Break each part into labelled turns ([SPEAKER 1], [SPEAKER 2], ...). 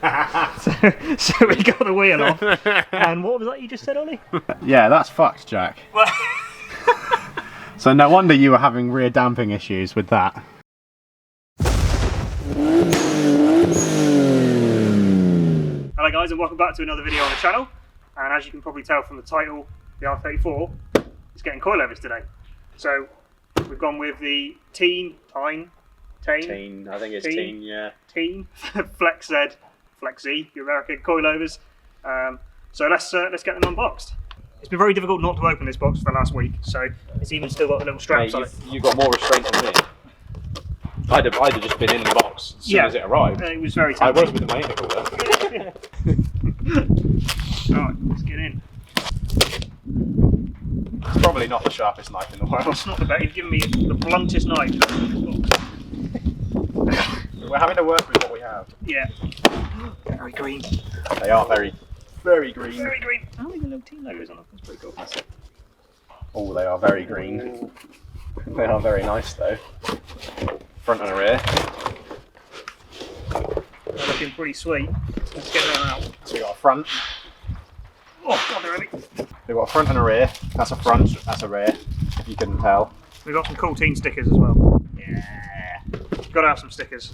[SPEAKER 1] so we got the wheel off. And what was that you just said, Ollie?
[SPEAKER 2] Yeah, that's fucked, Jack. So no wonder you were having rear damping issues with that.
[SPEAKER 1] Hello guys, and welcome back to another video on the channel. And as you can probably tell from the title, the R34 is getting coilovers today. So we've gone with the Tein, I think it's Tein, yeah. Tein Flex Z, the American coilovers. So let's get them unboxed. It's been very difficult not to open this box for the last week, so it's even still got the little straps on it.
[SPEAKER 2] You've got more restraint than me. I'd have just been in the box as soon as it arrived.
[SPEAKER 1] It was very tempting.
[SPEAKER 2] I was with the mechanical there.
[SPEAKER 1] Alright, let's get in.
[SPEAKER 2] It's probably not the sharpest knife in the world.
[SPEAKER 1] It's not the best. You've given me the bluntest knife.
[SPEAKER 2] We're having to work with what we have.
[SPEAKER 1] Yeah. Very green.
[SPEAKER 2] They are very, very green.
[SPEAKER 1] Very green. I don't think the little Tein logo's on it. That's pretty cool.
[SPEAKER 2] That's it. Oh, they are very green.
[SPEAKER 1] Ooh.
[SPEAKER 2] They are very nice though. Front and rear.
[SPEAKER 1] They're looking pretty sweet. Let's get them out.
[SPEAKER 2] So we've got a front.
[SPEAKER 1] Oh god, they're heavy.
[SPEAKER 2] We've got a front and a rear. That's a front, that's a rear, if you couldn't tell.
[SPEAKER 1] We've got some cool Tein stickers as well. Yeah. Got to have some stickers.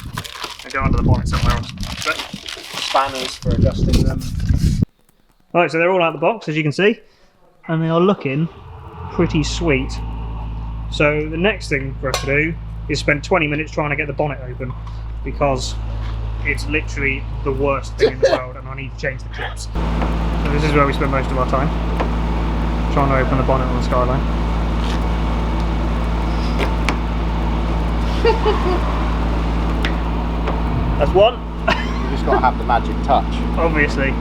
[SPEAKER 1] And go under the bonnet somewhere else. But
[SPEAKER 2] spanners for adjusting them.
[SPEAKER 1] Alright, so they're all out of the box, as you can see. And they are looking pretty sweet. So the next thing for us to do is spend 20 minutes trying to get the bonnet open, because it's literally the worst thing in the world and I need to change the clips. So this is where we spend most of our time, trying to open the bonnet on the Skyline. That's one.
[SPEAKER 2] You just got to have the magic touch.
[SPEAKER 1] Obviously.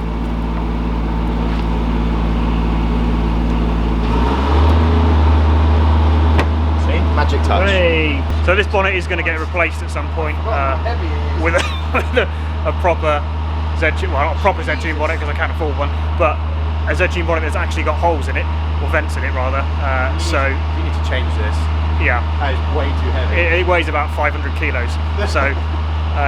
[SPEAKER 2] Magic touch.
[SPEAKER 1] Hey. So this bonnet is going to get replaced at some point with a proper Z-tune, well not a proper Z-tune bonnet because I can't afford one, but a Z-tune bonnet that's actually got holes in it, or vents in it rather. So
[SPEAKER 2] you need to change this.
[SPEAKER 1] Yeah.
[SPEAKER 2] That is way too heavy.
[SPEAKER 1] It weighs about 500 kilos. So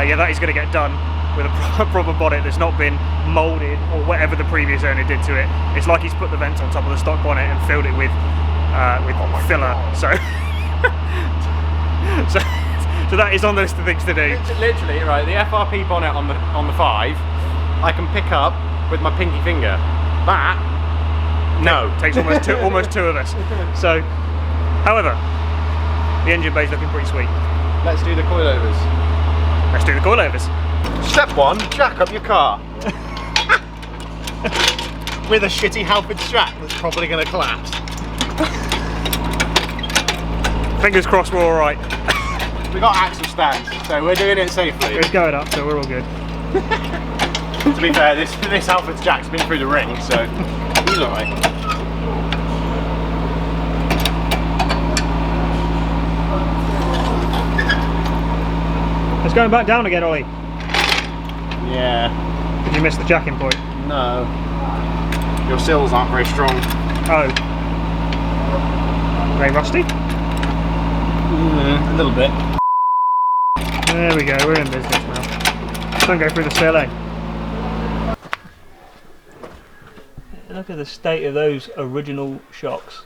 [SPEAKER 1] yeah, that is going to get done with a proper bonnet that's not been moulded or whatever the previous owner did to it. It's like he's put the vents on top of the stock bonnet and filled it with filler. So that is on the list of things to do.
[SPEAKER 2] Literally, right, the FRP bonnet on the 5, I can pick up with my pinky finger. That, no.
[SPEAKER 1] Takes almost two of us. So, however, the engine bay's looking pretty sweet.
[SPEAKER 2] Let's do the coilovers.
[SPEAKER 1] Let's do the coilovers.
[SPEAKER 2] Step 1, jack up your car. With a shitty Halford strap that's probably going to collapse.
[SPEAKER 1] Fingers crossed we're alright.
[SPEAKER 2] We got axle stands, so we're doing it safely.
[SPEAKER 1] It's going up, so we're all good.
[SPEAKER 2] To be fair, this Halford's jack's been through the ring, so he's alright.
[SPEAKER 1] It's going back down again, Ollie.
[SPEAKER 2] Yeah.
[SPEAKER 1] Did you miss the jacking point?
[SPEAKER 2] No. Your sills aren't very strong.
[SPEAKER 1] Oh. Are they rusty?
[SPEAKER 2] A little bit.
[SPEAKER 1] There we go, we're in business now. Don't go through the sill, eh? Look at the state of those original shocks.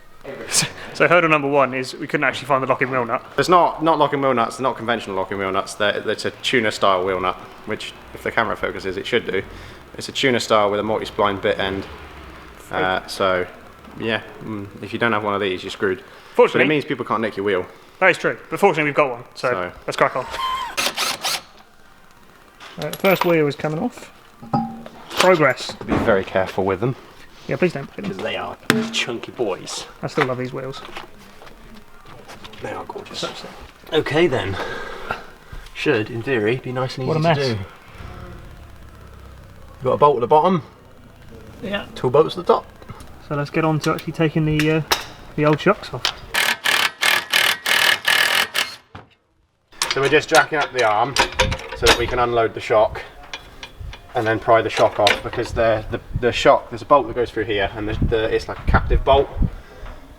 [SPEAKER 1] So hurdle number 1 is we couldn't actually find the locking wheel nut.
[SPEAKER 2] It's not locking wheel nuts, they're not conventional locking wheel nuts, it's a tuner style wheel nut, which if the camera focuses it should do. It's a tuner style with a multi-spline bit end. So yeah, if you don't have one of these you're screwed. But it means people can't nick your wheel.
[SPEAKER 1] That is true, but fortunately we've got one, so let's crack on. First wheel is coming off. Progress.
[SPEAKER 2] Be very careful with them.
[SPEAKER 1] Yeah, please don't.
[SPEAKER 2] Because they are chunky boys.
[SPEAKER 1] I still love these wheels.
[SPEAKER 2] They are gorgeous. Okay then. Should, in theory, be nice and easy to do. You've got a bolt at the bottom.
[SPEAKER 1] Yeah.
[SPEAKER 2] 2 bolts at the top.
[SPEAKER 1] So let's get on to actually taking the old shocks off.
[SPEAKER 2] So we're just jacking up the arm so that we can unload the shock and then pry the shock off, because the shock, there's a bolt that goes through here and it's like a captive bolt,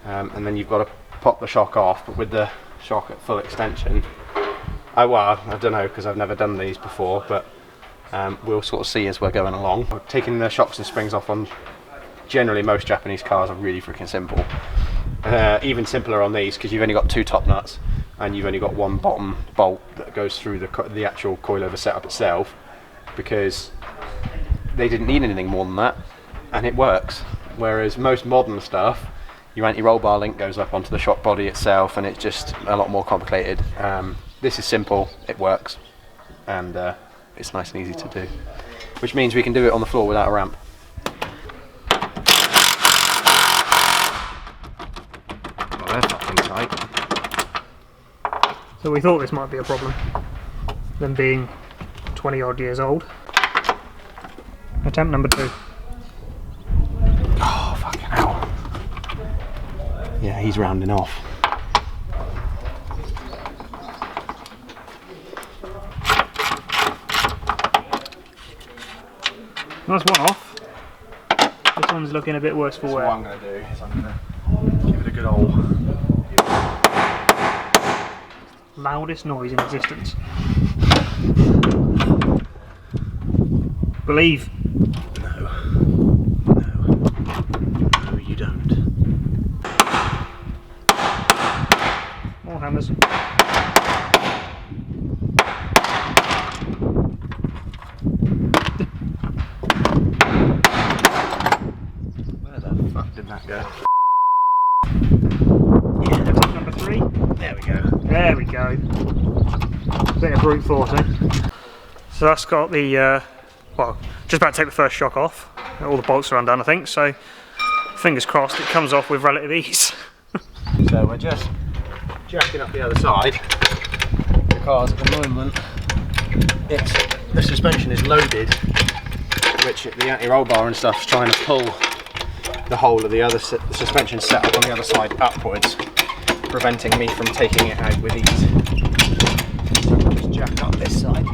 [SPEAKER 2] and then you've got to pop the shock off, but with the shock at full extension, I don't know because I've never done these before, but we'll sort of see as we're going along. Taking the shocks and springs off on generally most Japanese cars are really freaking simple. Even simpler on these because you've only got 2 top nuts and you've only got 1 bottom bolt that goes through the actual coilover setup itself, because they didn't need anything more than that and it works. Whereas most modern stuff, your anti-roll bar link goes up onto the shock body itself and it's just a lot more complicated. This is simple, it works, and it's nice and easy to do, which means we can do it on the floor without a ramp. Oh, they're fucking tight.
[SPEAKER 1] So we thought this might be a problem, them being 20 odd years old. Attempt number 2.
[SPEAKER 2] Oh, fucking hell. Yeah, he's rounding off.
[SPEAKER 1] That's one off. This one's looking a bit worse for wear.
[SPEAKER 2] What I'm going to do is I'm going to give it a good old...
[SPEAKER 1] Loudest noise in existence. Believe.
[SPEAKER 2] No, you don't.
[SPEAKER 1] More hammers.
[SPEAKER 2] Where the fuck did that go?
[SPEAKER 1] Yeah, attempt number 3.
[SPEAKER 2] There we go.
[SPEAKER 1] There we go. Bit of brute force, eh? So that's got the, well, just about to take the first shock off. All the bolts are undone, I think, so fingers crossed it comes off with relative ease.
[SPEAKER 2] So we're just jacking up the other side because at the moment the suspension is loaded, which the anti-roll bar and stuff is trying to pull the whole of the other suspension setup on the other side upwards, preventing me from taking it out with ease. So I'll just jack up this side.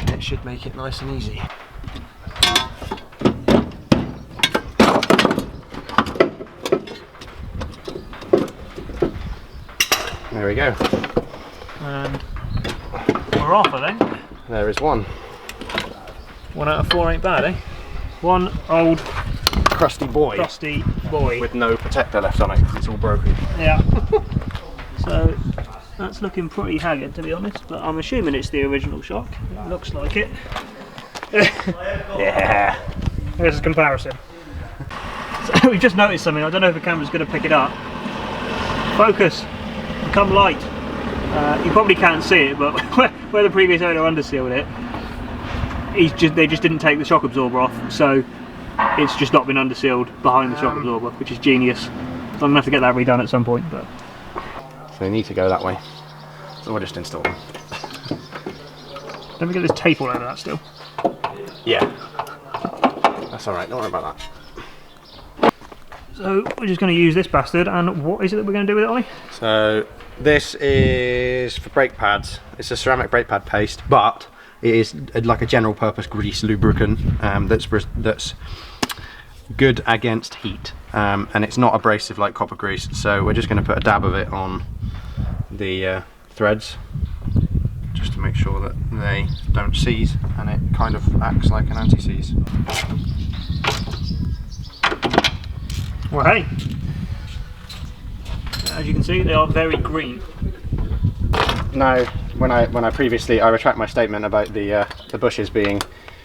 [SPEAKER 2] It should make it nice and easy. There we go.
[SPEAKER 1] And we're off, I think.
[SPEAKER 2] There is one.
[SPEAKER 1] 1 out of 4 ain't bad, eh? One old
[SPEAKER 2] Crusty boy.
[SPEAKER 1] crusty boy.
[SPEAKER 2] With no protector left on it because it's all broken.
[SPEAKER 1] Yeah. So that's looking pretty haggard, to be honest, but I'm assuming it's the original shock. It looks like it.
[SPEAKER 2] Yeah.
[SPEAKER 1] Here's a comparison. So we've just noticed something. I don't know if the camera's going to pick it up. Focus. Become light. You probably can't see it, but where the previous owner undersealed it, they just didn't take the shock absorber off, so it's just not been undersealed behind the shock absorber, which is genius. So I'm going to have to get that redone at some point. But
[SPEAKER 2] So they need to go that way. So we'll just install them.
[SPEAKER 1] don't we get this tape all over that still?
[SPEAKER 2] Yeah. That's alright, don't worry about that.
[SPEAKER 1] So we're just going to use this bastard, and what is it that we're going to do with it, Ollie?
[SPEAKER 2] So this is for brake pads. It's a ceramic brake pad paste, but it is like a general purpose grease lubricant that's good against heat, and it's not abrasive like copper grease. So we're just going to put a dab of it on the threads just to make sure that they don't seize, and it kind of acts like an anti-seize.
[SPEAKER 1] Well, hey, as you can see, they are very green.
[SPEAKER 2] Now, when I previously, I retract my statement about the bushes being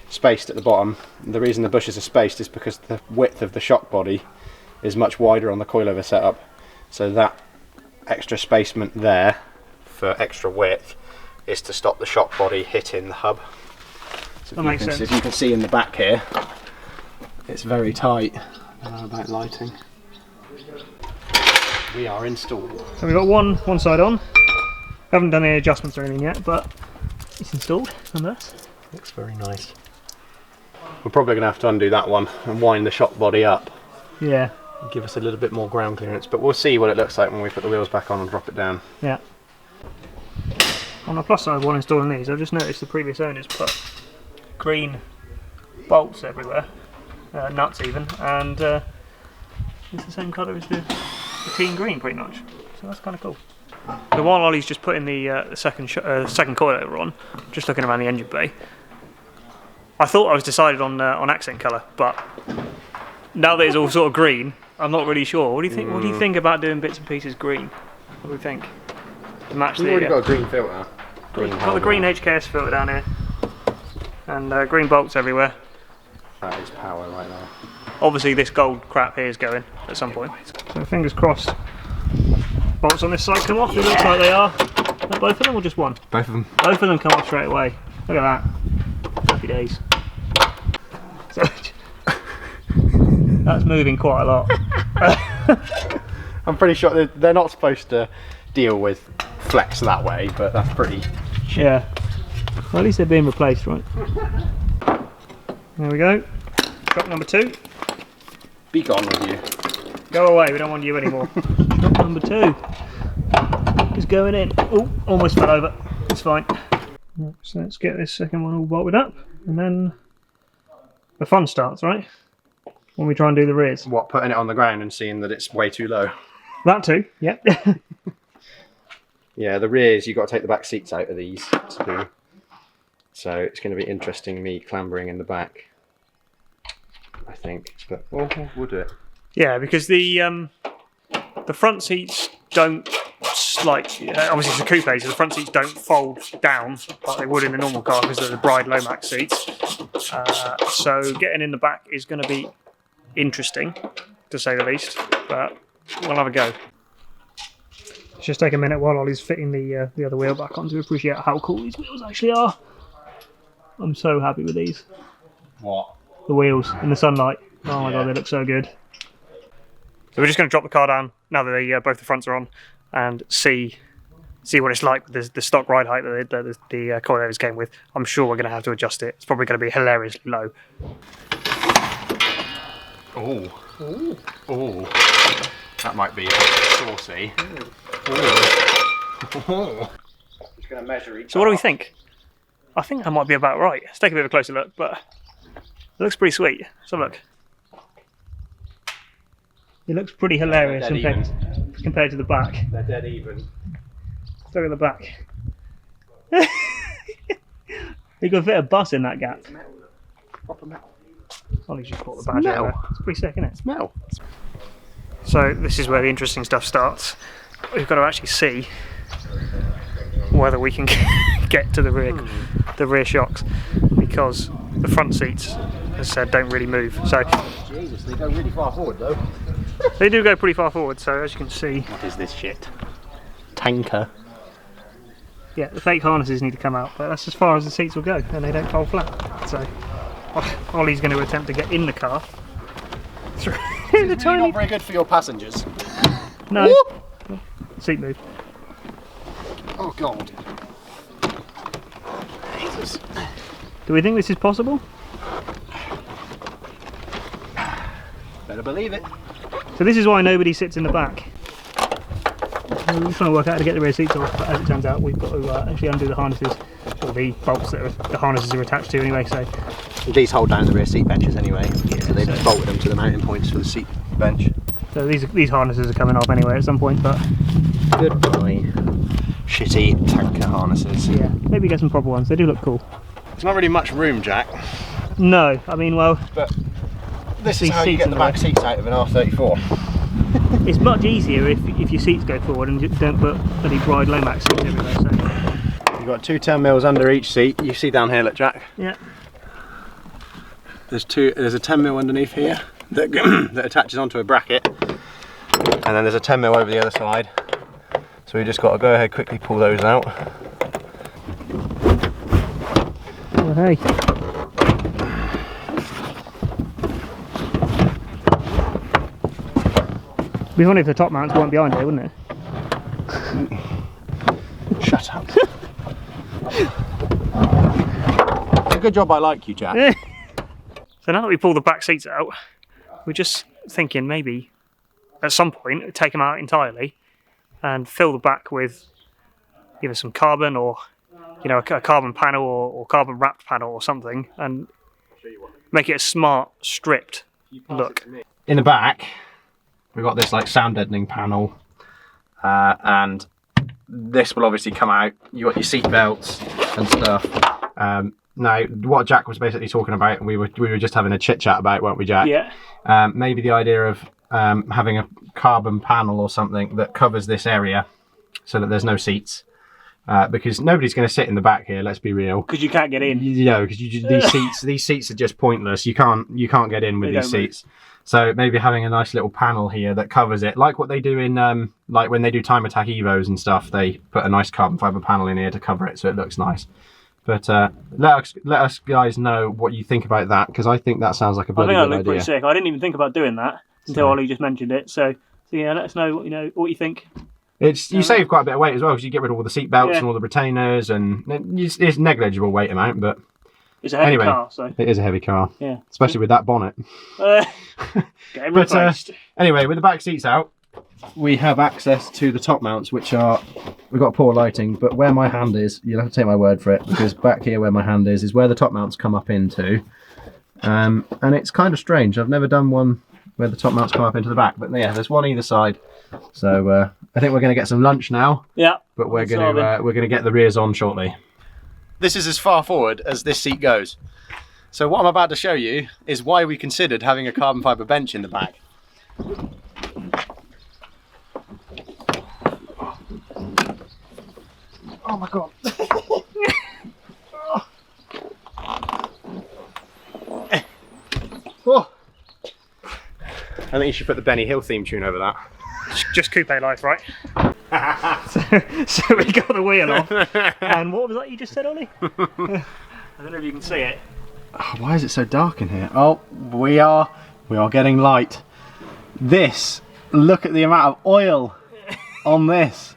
[SPEAKER 2] spaced at the bottom. The reason the bushes are spaced is because the width of the shock body is much wider on the coilover setup. So that extra spacement there for extra width is to stop the shock body hitting the hub. So
[SPEAKER 1] that makes sense.
[SPEAKER 2] If you can see in the back here, it's very tight. I don't know about lighting. We are installed.
[SPEAKER 1] So we've got one side on. Haven't done any adjustments or anything yet, but it's installed nonetheless.
[SPEAKER 2] Looks very nice. We're probably going to have to undo that one and wind the shock body up.
[SPEAKER 1] Yeah.
[SPEAKER 2] Give us a little bit more ground clearance, but we'll see what it looks like when we put the wheels back on and drop it down.
[SPEAKER 1] Yeah. On the plus side, while installing these, I've just noticed the previous owners put green bolts everywhere, nuts even, and it's the same colour as the Tein green pretty much. So that's kind of cool. So while Ollie's just putting the second coilover on, just looking around the engine bay, I thought I was decided on accent colour, but now that it's all sort of green, I'm not really sure. What do you think? What do you think about doing bits and pieces green? What do you think? To match
[SPEAKER 2] We've already got a green filter.
[SPEAKER 1] Got the green HKS filter down here, and green bolts everywhere.
[SPEAKER 2] That is power right now.
[SPEAKER 1] Obviously, this gold crap here is going at some point. So fingers crossed. Bolts on this side come off. It looks like they are. Are both of them or just one?
[SPEAKER 2] Both of them.
[SPEAKER 1] Both of them come off straight away. Look at that. Happy days. So, that's moving quite a lot.
[SPEAKER 2] I'm pretty sure they're not supposed to deal with flex that way, but that's pretty shit.
[SPEAKER 1] Yeah. Well, at least they're being replaced, right? There we go. Shock number 2.
[SPEAKER 2] Be gone with you.
[SPEAKER 1] Go away, we don't want you anymore. Shock number 2 is going in. Oh, almost fell over. It's fine. Right, so let's get this second one all bolted up, and then the fun starts, right? When we try and do the rears.
[SPEAKER 2] What, putting it on the ground and seeing that it's way too low?
[SPEAKER 1] That too, yep.
[SPEAKER 2] Yeah, the rears, you've got to take the back seats out of these too. So it's going to be interesting me clambering in the back, I think. But we'll do it.
[SPEAKER 1] Yeah, because the front seats don't, obviously it's a coupe, so the front seats don't fold down like they would in a normal car because they're the Bride Lomax seats. So getting in the back is going to be interesting, to say the least, but we'll have a go. Let's just take a minute while Ollie's fitting the other wheel back on to appreciate how cool these wheels actually are. I'm so happy with these.
[SPEAKER 2] What?
[SPEAKER 1] The wheels in the sunlight. Oh my god, they look so good. So we're just going to drop the car down now that both the fronts are on and see what it's like with the stock ride height that the coilovers came with. I'm sure we're going to have to adjust it. It's probably going to be hilariously low.
[SPEAKER 2] Oh. Oh. That might be a bit saucy. Just going to measure each.
[SPEAKER 1] So what do we think? I think that might be about right. Let's take a bit of a closer look, but it looks pretty sweet. So look. It looks pretty hilarious compared to the back.
[SPEAKER 2] They're dead even.
[SPEAKER 1] Look at the back. You could fit a bus in that gap.
[SPEAKER 2] Metal. Proper metal.
[SPEAKER 1] Ollie's just bought the badge out there. It's pretty sick, isn't it?
[SPEAKER 2] It's metal.
[SPEAKER 1] So this is where the interesting stuff starts. We've got to actually see whether we can get to the rear shocks, because the front seats, as I said, don't really move. So
[SPEAKER 2] Jesus, they go really far forward though.
[SPEAKER 1] they do go pretty far forward. So as you can see,
[SPEAKER 2] what is this shit? Tanker.
[SPEAKER 1] Yeah, the fake harnesses need to come out, but that's as far as the seats will go, and they don't fold flat. So Ollie's going to attempt to get in the car.
[SPEAKER 2] It's really not very good for your passengers.
[SPEAKER 1] No.
[SPEAKER 2] Whoop.
[SPEAKER 1] Seat move.
[SPEAKER 2] Oh god. Jesus.
[SPEAKER 1] Do we think this is possible?
[SPEAKER 2] Better believe it.
[SPEAKER 1] So this is why nobody sits in the back. We're trying to work out how to get the rear seats off, but as it turns out we've got to actually undo the harnesses, or the bolts that the harnesses are attached to anyway. So
[SPEAKER 2] these hold down the rear seat benches anyway.
[SPEAKER 1] Yeah,
[SPEAKER 2] so they've bolted them to the mounting points for the seat bench.
[SPEAKER 1] So these harnesses are coming off anyway at some point, but
[SPEAKER 2] good boy. Shitty tanker harnesses.
[SPEAKER 1] Yeah, maybe get some proper ones. They do look cool.
[SPEAKER 2] There's not really much room, Jack.
[SPEAKER 1] No, I mean, well,
[SPEAKER 2] but this is how you get the back seats out of an R34.
[SPEAKER 1] It's much easier if your seats go forward and you don't put any Bride Lomax seats everywhere. So
[SPEAKER 2] you've got 2 10mm under each seat. You see down here, look, Jack.
[SPEAKER 1] Yeah.
[SPEAKER 2] There's a 10mm underneath here that that attaches onto a bracket, and then there's a 10mm over the other side. So we just got to go ahead, quickly pull those out.
[SPEAKER 1] Oh, hey. It'd be funny if the top mounts weren't behind here, wouldn't it?
[SPEAKER 2] Shut up. It's a good job I like you, Jack.
[SPEAKER 1] So now that we pull the back seats out, we're just thinking maybe at some point take them out entirely and fill the back with either some carbon or, you know, a carbon panel or carbon wrapped panel or something, and make it a smart stripped look.
[SPEAKER 2] In the back we've got this like sound deadening panel and this will obviously come out. You got your seat belts and stuff. Now, what Jack was basically talking about, we were just having a chit chat about, weren't we, Jack?
[SPEAKER 1] Yeah.
[SPEAKER 2] Maybe the idea of having a carbon panel or something that covers this area so that there's no seats. Because nobody's going to sit in the back here. Let's be real.
[SPEAKER 1] Because you can't get in.
[SPEAKER 2] You know, because these seats are just pointless. You can't get in with these seats. So maybe having a nice little panel here that covers it, like what they do in like when they do Time Attack Evos and stuff. They put a nice carbon fiber panel in here to cover it, so it looks nice. But let us guys know what you think about that, because I think that sounds like a bloody good idea. I think that looked pretty sick.
[SPEAKER 1] I didn't even think about doing that until Ollie just mentioned it. So yeah, let us know what you think.
[SPEAKER 2] You save quite a bit of weight as well, because you get rid of all the seat belts and all the retainers, and it's negligible weight amount, but
[SPEAKER 1] it's a heavy car. So
[SPEAKER 2] it is a heavy car,
[SPEAKER 1] yeah,
[SPEAKER 2] especially with that bonnet.
[SPEAKER 1] Get replaced.
[SPEAKER 2] Anyway, with the back seats out, we have access to the top mounts, which are, we've got poor lighting, but where my hand is, you'll have to take my word for it, because back here where my hand is where the top mounts come up into, and it's kind of strange. I've never done one where the top mounts come up into the back, but yeah, there's one either side. So I think we're going to get some lunch now.
[SPEAKER 1] Yeah.
[SPEAKER 2] But we're going to get the rears on shortly. This is as far forward as this seat goes. So what I'm about to show you is why we considered having a carbon fibre bench in the back. Oh my god. Oh. I think you should put the Benny Hill theme tune over that.
[SPEAKER 1] Just coupe life, right? so we got the wheel off. And what was that you just said, Ollie? I don't know if you can see it.
[SPEAKER 2] Oh, why is it so dark in here? Oh, we are getting light. Look at the amount of oil on this.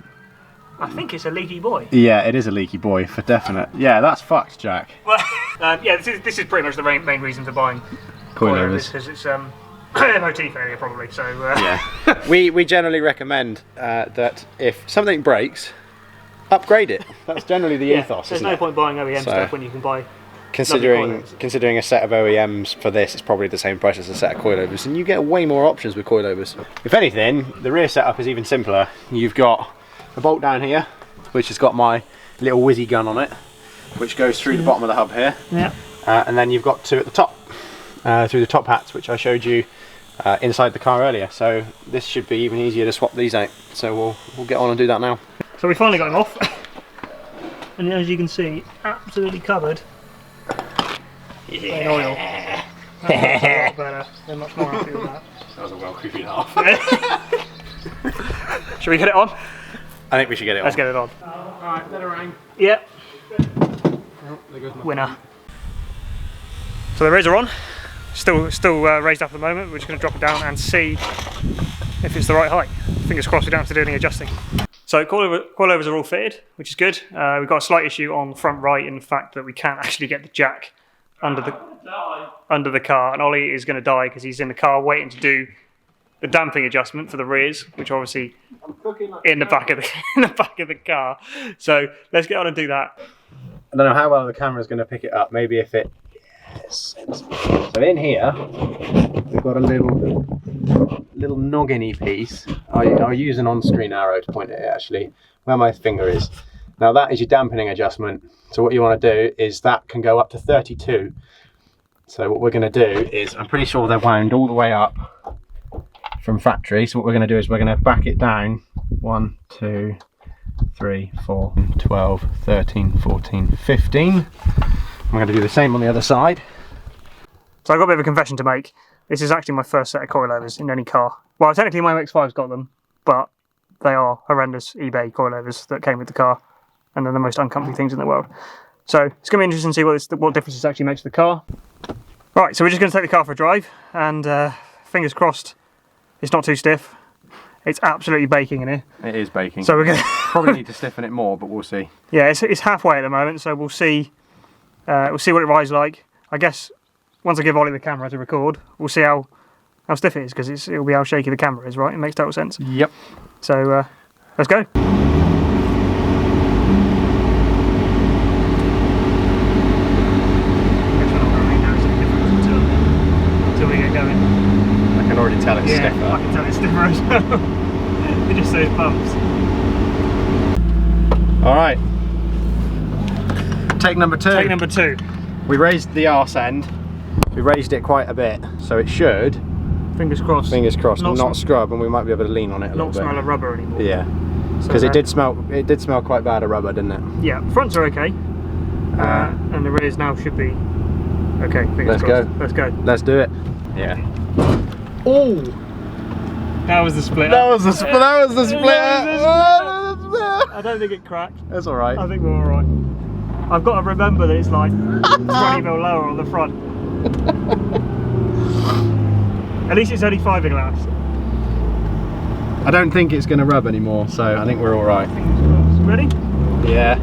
[SPEAKER 1] I think it's a leaky boy.
[SPEAKER 2] Yeah, it is a leaky boy for definite. Yeah, that's fucked, Jack.
[SPEAKER 1] Well, yeah, this is pretty much the main reason for buying coilovers, because it's MOT failure probably. So
[SPEAKER 2] yeah, we generally recommend that if something breaks, upgrade it. That's generally the ethos.
[SPEAKER 1] There's no point buying OEM stuff when you can buy.
[SPEAKER 2] Considering a set of OEMs for this is probably the same price as a set of coilovers, and you get way more options with coilovers. If anything, the rear setup is even simpler. You've got a bolt down here, which has got my little whizzy gun on it, which goes through the bottom of the hub here.
[SPEAKER 1] Yeah.
[SPEAKER 2] And then you've got two at the top, through the top hats, which I showed you inside the car earlier. So this should be even easier to swap these out. So we'll get on and do that now.
[SPEAKER 1] So we finally got them off, and as you can see, absolutely covered in oil. That's a lot better. They're much more happy with that.
[SPEAKER 2] That was a well creepy laugh.
[SPEAKER 1] Should we get it on?
[SPEAKER 2] I think we should get it on.
[SPEAKER 1] Let's get it on.
[SPEAKER 2] Alright, let it ring.
[SPEAKER 1] Yep.
[SPEAKER 2] Oh, there goes my
[SPEAKER 1] winner. So the rears are on. Still raised up at the moment. We're just going to drop it down and see if it's the right height. Fingers crossed we don't have to do any adjusting. So coilovers are all fitted, which is good. We've got a slight issue on front right in the fact that we can't actually get the jack under the car, and Ollie is going to die because he's in the car waiting to do the damping adjustment for the rears, which are obviously in the back of the car. So let's get on and do that.
[SPEAKER 2] I don't know how well the camera's going to pick it up. Maybe if it... Yes. So in here, we've got a little noggin-y piece. I'll use an on-screen arrow to point at it, actually, where my finger is. Now that is your dampening adjustment. So what you want to do is that can go up to 32. So what we're going to do is, I'm pretty sure they're wound all the way up from factory. So what we're going to do is we're going to back it down 1, 2, 3, 4, 12, 13, 14, 15. I'm going to do the same on the other side.
[SPEAKER 1] So I've got a bit of a confession to make. This is actually my first set of coilovers in any car. Well, technically my MX-5's got them, but they are horrendous eBay coilovers that came with the car, and they're the most uncomfy things in the world. So it's going to be interesting to see what difference this actually makes to the car. Right, so we're just going to take the car for a drive, and fingers crossed it's not too stiff. It's absolutely baking in here.
[SPEAKER 2] It is baking.
[SPEAKER 1] So we're going to
[SPEAKER 2] probably need to stiffen it more, but we'll see.
[SPEAKER 1] Yeah, it's halfway at the moment, so we'll see. We'll see what it rides like. I guess once I give Ollie the camera to record, we'll see how stiff it is, because it'll be how shaky the camera is, right? It makes total sense.
[SPEAKER 2] Yep.
[SPEAKER 1] So let's go. Until we get going.
[SPEAKER 2] I can already tell it's stiffer.
[SPEAKER 1] I can tell it's stiffer as well. It just those bumps.
[SPEAKER 2] All right. Take number 2.
[SPEAKER 1] Take number 2.
[SPEAKER 2] We raised the arse end. We raised it quite a bit, so it should.
[SPEAKER 1] Fingers crossed.
[SPEAKER 2] Fingers crossed. Not scrub, and we might be able to lean on it a little bit.
[SPEAKER 1] Not smell of rubber anymore.
[SPEAKER 2] Yeah. Because it did smell. It did smell quite bad of rubber, didn't it?
[SPEAKER 1] Yeah. Fronts are okay. And the rears now should be okay.
[SPEAKER 2] Let's go.
[SPEAKER 1] Let's go.
[SPEAKER 2] Let's do it. Yeah. Oh.
[SPEAKER 1] That was the split.
[SPEAKER 2] That was the split. That was the split.
[SPEAKER 1] I don't think it cracked.
[SPEAKER 2] That's all right.
[SPEAKER 1] I think we're all right. I've got to remember that it's like 20mm lower on the front. At least it's only fiberglass.
[SPEAKER 2] I don't think it's going to rub anymore, so I think we're all right.
[SPEAKER 1] Ready?
[SPEAKER 2] Yeah.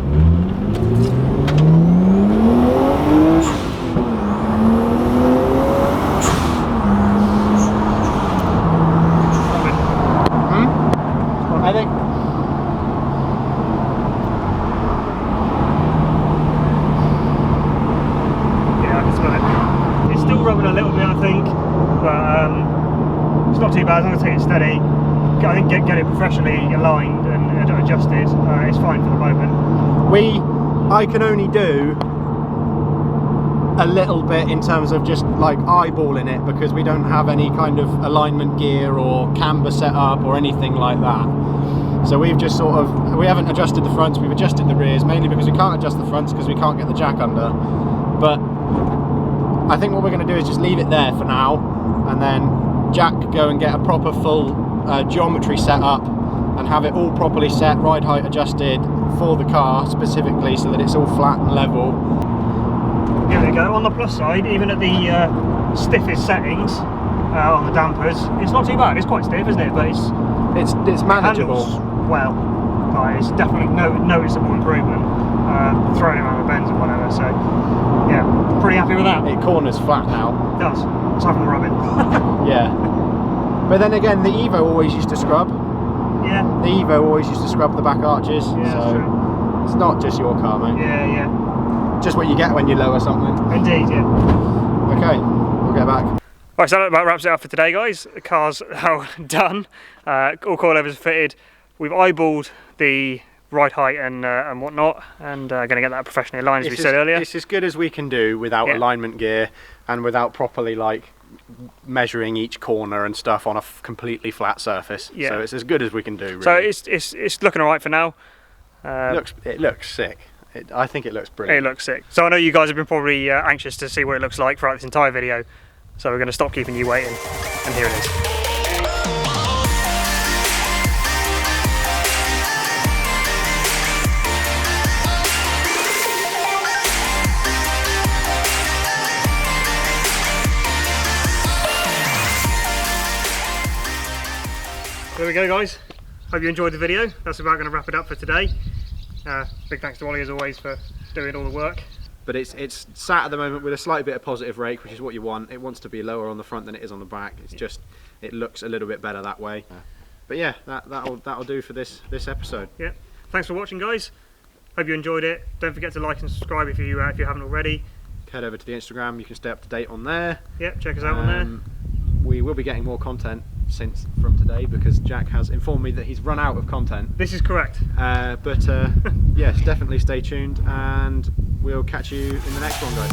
[SPEAKER 2] I think.
[SPEAKER 1] Yeah, I can smell it. It's still rubbing a little bit, I think, but it's not too bad. As long as I take it steady, I think get it professionally aligned and adjusted. It's fine for the moment.
[SPEAKER 2] I can only do a little bit in terms of just like eyeballing it, because we don't have any kind of alignment gear or camber set up or anything like that. So we've just sort of, we haven't adjusted the fronts, we've adjusted the rears, mainly because we can't adjust the fronts because we can't get the jack under. But I think what we're going to do is just leave it there for now, and then Jack go and get a proper full geometry set up and have it all properly set, ride height adjusted for the car specifically, so that it's all flat and level.
[SPEAKER 1] Here we go. On the plus side, even at the stiffest settings on the dampers, it's not too bad. It's quite stiff, isn't it? But it's
[SPEAKER 2] manageable.
[SPEAKER 1] Well, it's definitely noticeable improvement. Throwing it around the bends and whatever. So yeah, pretty happy with that.
[SPEAKER 2] It corners flat now.
[SPEAKER 1] It does. Aside from the rubbing.
[SPEAKER 2] Yeah. But then again, the Evo always used to scrub.
[SPEAKER 1] Yeah.
[SPEAKER 2] The Evo always used to scrub the back arches.
[SPEAKER 1] Yeah,
[SPEAKER 2] so
[SPEAKER 1] true.
[SPEAKER 2] it's not just your car, mate.
[SPEAKER 1] Yeah, yeah.
[SPEAKER 2] Just what you get when you lower something.
[SPEAKER 1] Indeed, yeah.
[SPEAKER 2] Okay, we'll get back.
[SPEAKER 1] Right, so that about wraps it up for today, guys. The car's now done. All coilovers are fitted. We've eyeballed the ride height and whatnot, and going to get that professionally aligned, as we said earlier.
[SPEAKER 2] It's as good as we can do without alignment gear and without properly like measuring each corner and stuff on a completely flat surface. Yeah. So it's as good as we can do, really.
[SPEAKER 1] So it's looking all right for now.
[SPEAKER 2] It looks sick. I think it looks brilliant.
[SPEAKER 1] It looks sick. So I know you guys have been probably anxious to see what it looks like throughout this entire video. So we're going to stop keeping you waiting, and here it is. There we go, guys. Hope you enjoyed the video. That's about going to wrap it up for today. Big thanks to Ollie as always for doing all the work.
[SPEAKER 2] But it's sat at the moment with a slight bit of positive rake, which is what you want. It wants to be lower on the front than it is on the back. It's just, it looks a little bit better that way. But yeah, that'll do for this episode.
[SPEAKER 1] Yeah. Thanks for watching, guys. Hope you enjoyed it. Don't forget to like and subscribe if you haven't already.
[SPEAKER 2] Head over to the Instagram. You can stay up to date on there.
[SPEAKER 1] Yeah, check us out on there.
[SPEAKER 2] We will be getting more content from today, because Jack has informed me that he's run out of content.
[SPEAKER 1] This is correct.
[SPEAKER 2] But yes, definitely stay tuned, and we'll catch you in the next one, guys.